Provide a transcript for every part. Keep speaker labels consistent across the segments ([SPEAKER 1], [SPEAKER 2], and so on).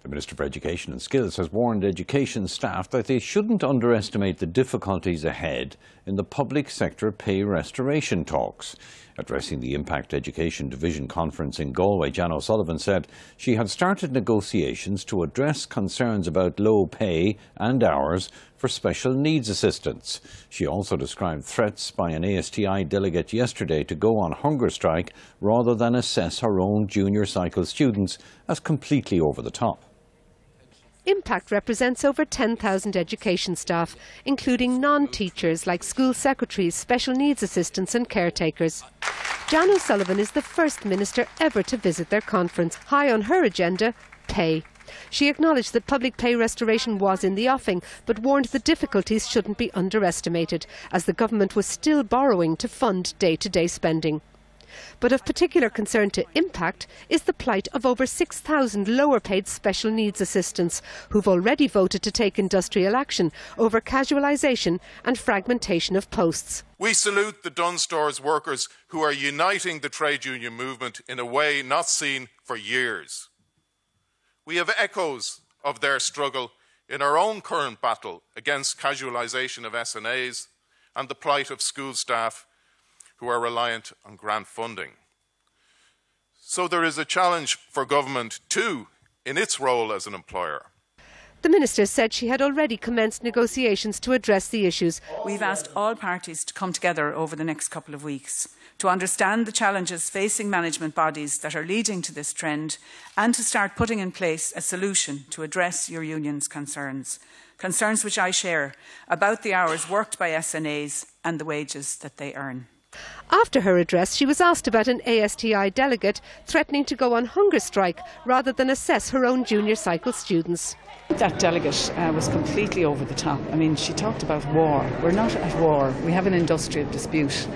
[SPEAKER 1] The Minister for Education and Skills has warned education staff that they shouldn't underestimate the difficulties ahead in the public sector pay restoration talks. Addressing the Impact Education Division conference in Galway, Jan O'Sullivan said she had started negotiations to address concerns about low pay and hours for special needs assistants. She also described threats by an ASTI delegate yesterday to go on hunger strike rather than assess her own junior cycle students as completely over the top.
[SPEAKER 2] Impact represents over 10,000 education staff, including non-teachers like school secretaries, special needs assistants and caretakers. Jan O'Sullivan is the first minister ever to visit their conference. High on her agenda, pay. She acknowledged that public pay restoration was in the offing, but warned the difficulties shouldn't be underestimated, as the government was still borrowing to fund day-to-day spending. But of particular concern to Impact is the plight of over 6,000 lower-paid special needs assistants who've already voted to take industrial action over casualisation and fragmentation of posts.
[SPEAKER 3] We salute the Dunnes Stores workers who are uniting the trade union movement in a way not seen for years. We have echoes of their struggle in our own current battle against casualisation of SNAs and the plight of school staff who are reliant on grant funding. So there is a challenge for government too in its role as an employer.
[SPEAKER 2] The minister said she had already commenced negotiations to address the issues.
[SPEAKER 4] We've asked all parties to come together over the next couple of weeks to understand the challenges facing management bodies that are leading to this trend and to start putting in place a solution to address your union's concerns. Concerns which I share about the hours worked by SNAs and the wages that they earn.
[SPEAKER 2] After her address, she was asked about an ASTI delegate threatening to go on hunger strike rather than assess her own junior cycle students.
[SPEAKER 5] That delegate was completely over the top. I mean, she talked about war. We're not at war. We have an industrial dispute.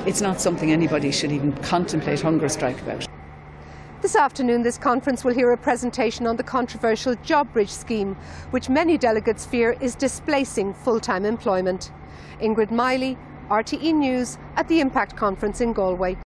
[SPEAKER 5] It's not something anybody should even contemplate hunger strike about.
[SPEAKER 2] This afternoon, this conference will hear a presentation on the controversial Job Bridge scheme, which many delegates fear is displacing full-time employment. Ingrid Miley, RTE News at the Impact Conference in Galway.